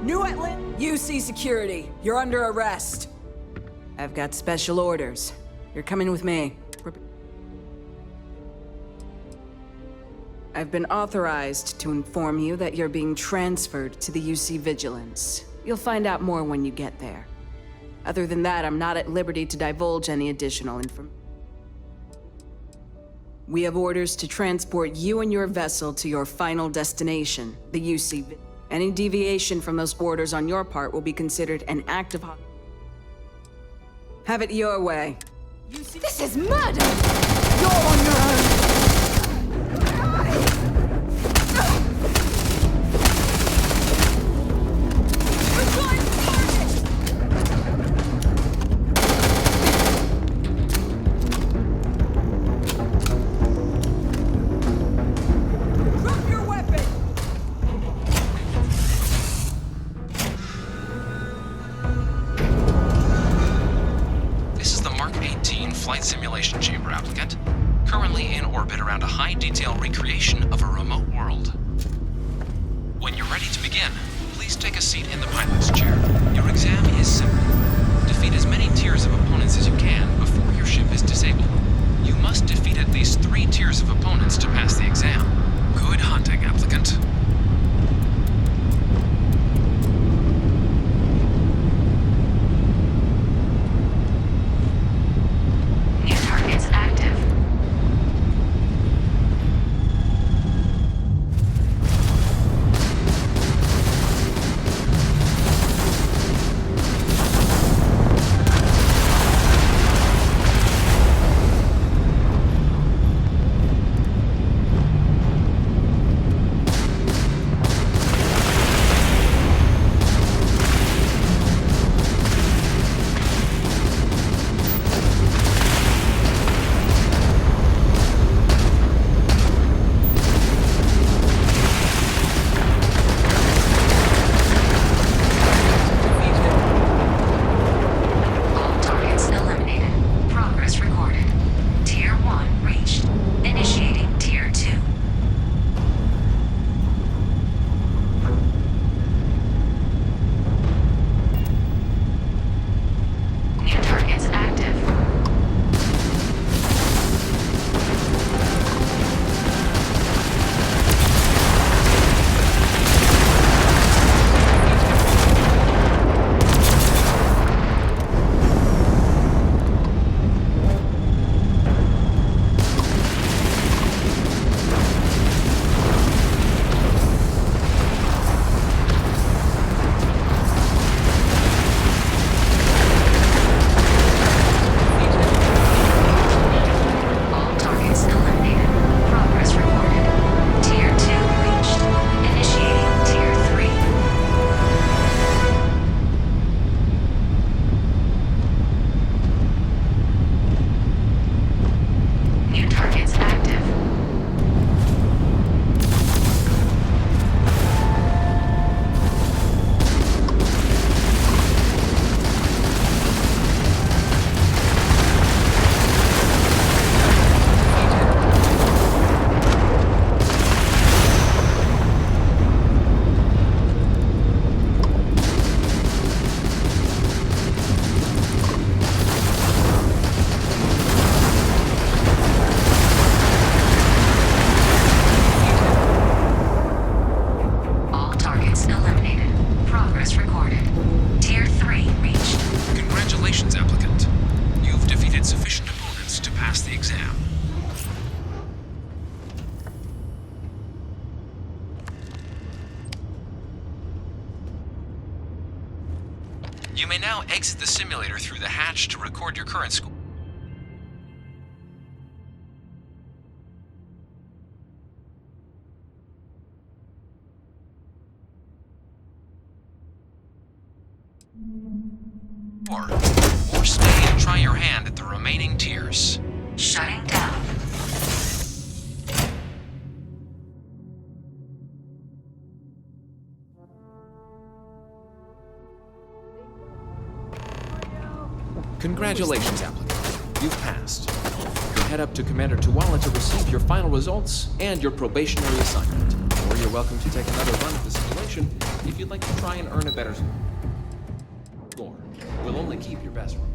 U: New UC security, you're under arrest. I've got special orders. You're coming with me. I've been authorized to inform you that you're being transferred to the UC Vigilance. You'll find out more when you get there. Other than that, I'm not at liberty to divulge any additional information. We have orders to transport you and your vessel to your final destination, the UC Vigilance. Any deviation from those orders on your part will be considered an act of Have it your way.
L: This is murder! You're on your own!
T: flight simulation chamber, applicant. Currently in orbit around a high-detail recreation of a remote world. When you're ready to begin, please take a seat in the pilot's chair. Your exam is simple. Defeat as many tiers of opponents as you can before your ship is disabled. You must defeat at least 3 tiers of opponents to pass the exam. Good hunting, applicant.
B: New targets active.
T: You may now exit the simulator through the hatch to record your current score. Or stay and try your hand at the remaining tiers.
B: Shutting down.
T: Congratulations, applicant. You've passed. You can head up to Commander Tuwala to receive your final results and your probationary assignment. Or you're welcome to take another run at the simulation if you'd like to try and earn a better score. We'll only keep your best one.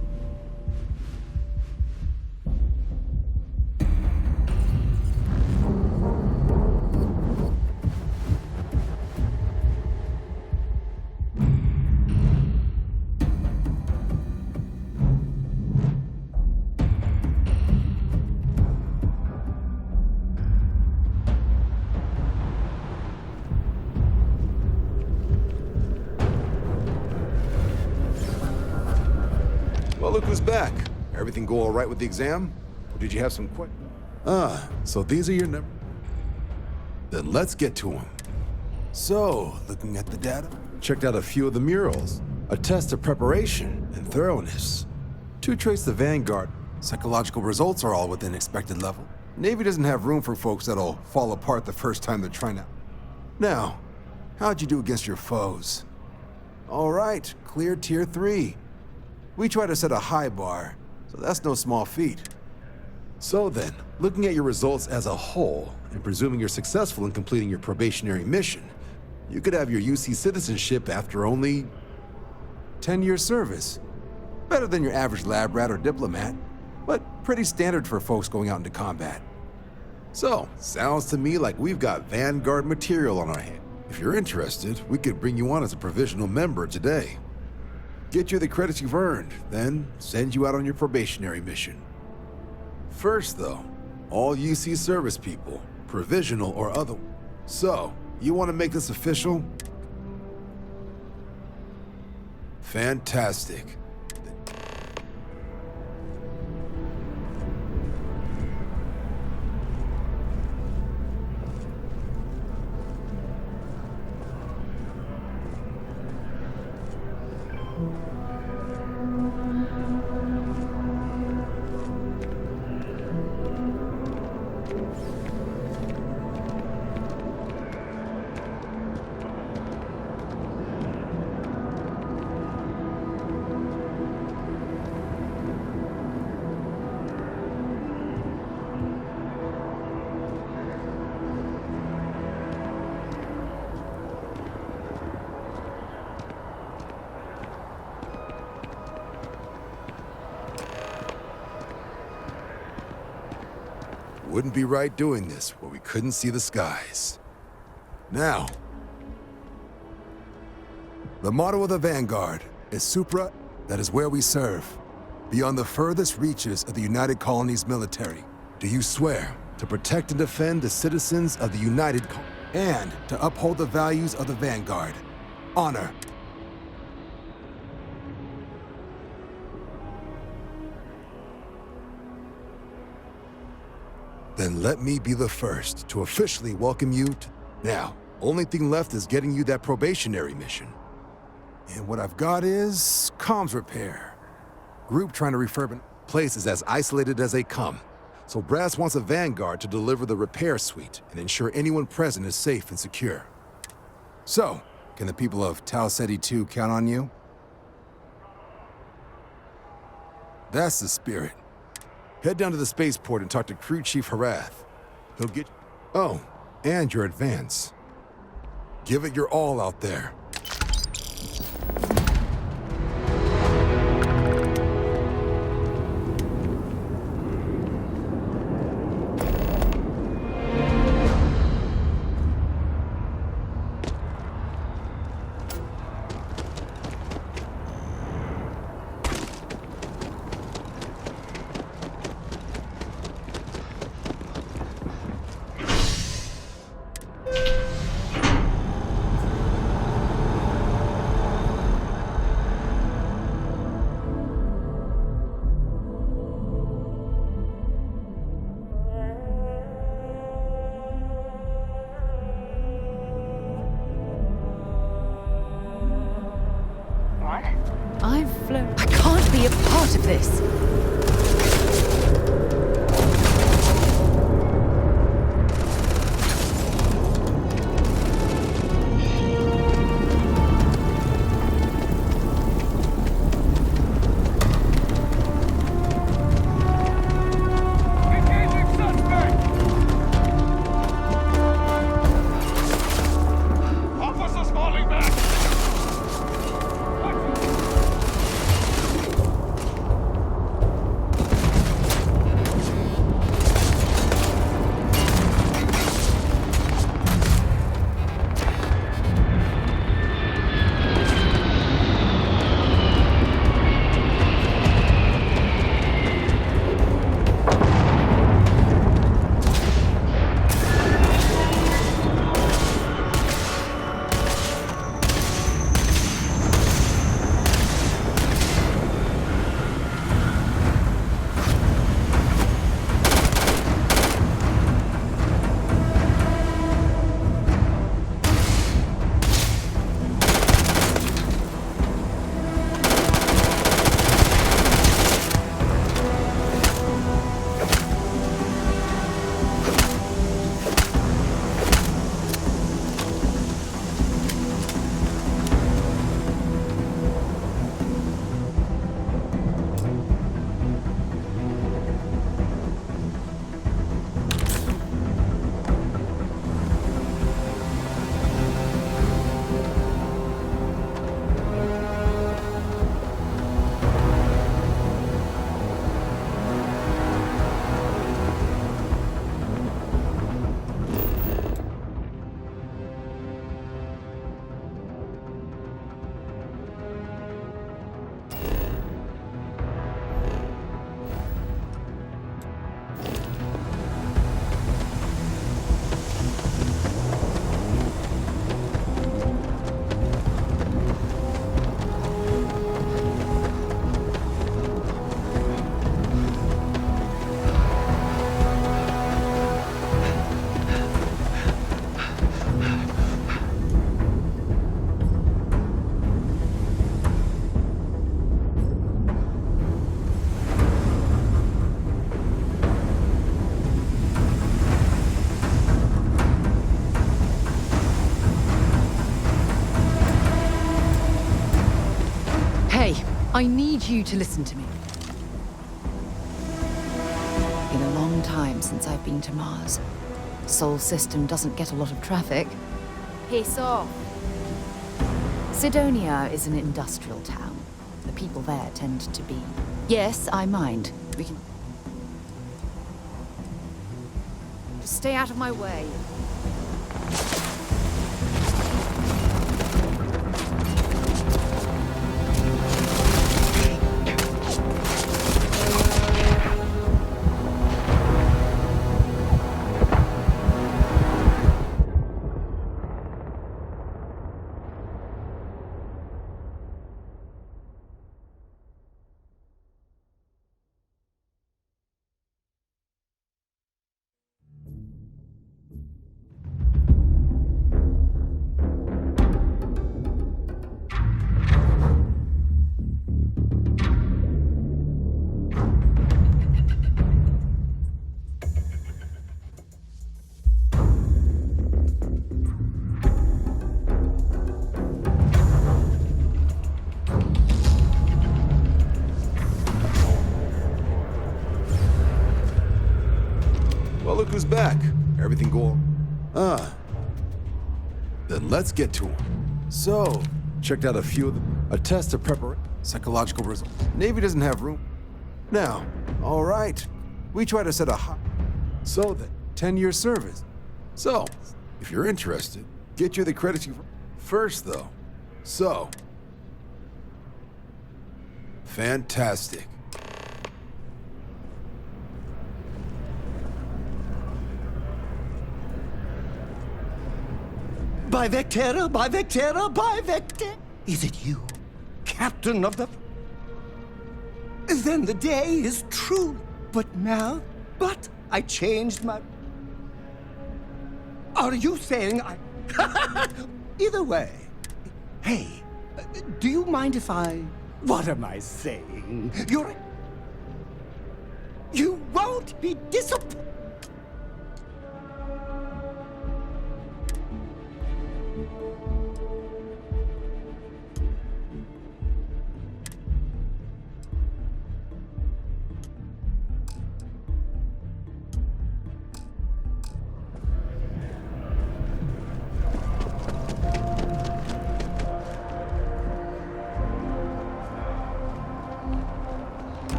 R: Well, look who's back. Everything go all right with the exam? Or did you have some questions? So these are your numbers? Then let's get to them. So, looking at the data, checked out a few of the murals. A test of preparation and thoroughness. To trace the Vanguard, psychological results are all within expected level. Navy doesn't have room for folks that'll fall apart the first time they're trying out. Now, how'd you do against your foes? All right, clear tier 3. We try to set a high bar, so that's no small feat. So then, looking at your results as a whole, and presuming you're successful in completing your probationary mission, you could have your UC citizenship after only 10 years service. Better than your average lab rat or diplomat, but pretty standard for folks going out into combat. So, sounds to me like we've got Vanguard material on our hands. If you're interested, we could bring you on as a provisional member today. Get you the credits you've earned, then send you out on your probationary mission. First, though, all UC service people, provisional or other. So, you want to make this official? Fantastic. Wouldn't be right doing this where we couldn't see the skies. Now, the motto of the Vanguard is Supra, that is where we serve, beyond the furthest reaches of the United Colonies military. Do you swear to protect and defend the citizens of the United Colonies and to uphold the values of the Vanguard? Honor. Then let me be the first to officially welcome you to... Now, only thing left is getting you that probationary mission. And what I've got is comms repair. Group trying to refurb place is as isolated as they come. So Brass wants a Vanguard to deliver the repair suite and ensure anyone present is safe and secure. So, can the people of Tau Ceti 2 count on you? That's the spirit. Head down to the spaceport and talk to Crew Chief Harath. He'll get... Oh, and your advance. Give it your all out there.
L: I've flown. I can't be a part of this. I need you to listen to me. Been a long time since I've been to Mars. Sol system doesn't get a lot of traffic. Piss off. Sidonia is an industrial town. The people there tend to be... Yes, I mind. We can... Just stay out of my way.
R: Well, look who's back. Everything go... Then let's get to him. So, checked out a few of them. A test to prepare psychological results. Navy doesn't have room. Now, all right. We try to set a high... So that 10-year service. So, if you're interested, get you the credits you... First, though. So... Fantastic.
A: By Vectera, by Vectera, by Vectera. Is it you, captain of the... Then the day is true. But I changed my... Are you saying I... Either way. Hey, do you mind if I... What am I saying? You won't be disappointed.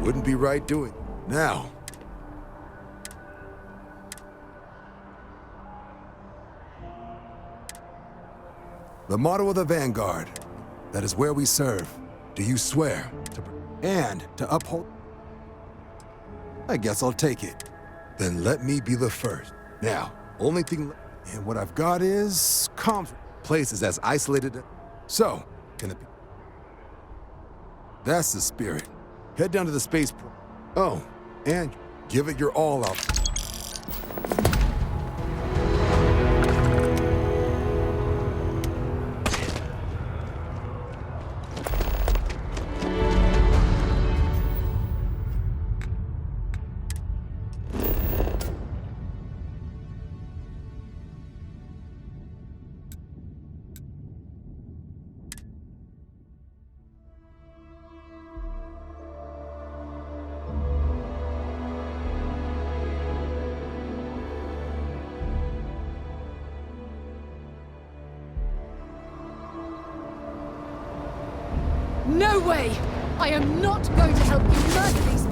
R: Wouldn't be right doing. Now. The motto of the Vanguard. That is where we serve. Do you swear to and to uphold? I guess I'll take it. Then let me be the first. Now, only thing and what I've got is comfort. Places as isolated. So, can it be? That's the spirit. Head down to the spaceport. Oh, and give it your all out.
L: No way! I am not going to help you murder these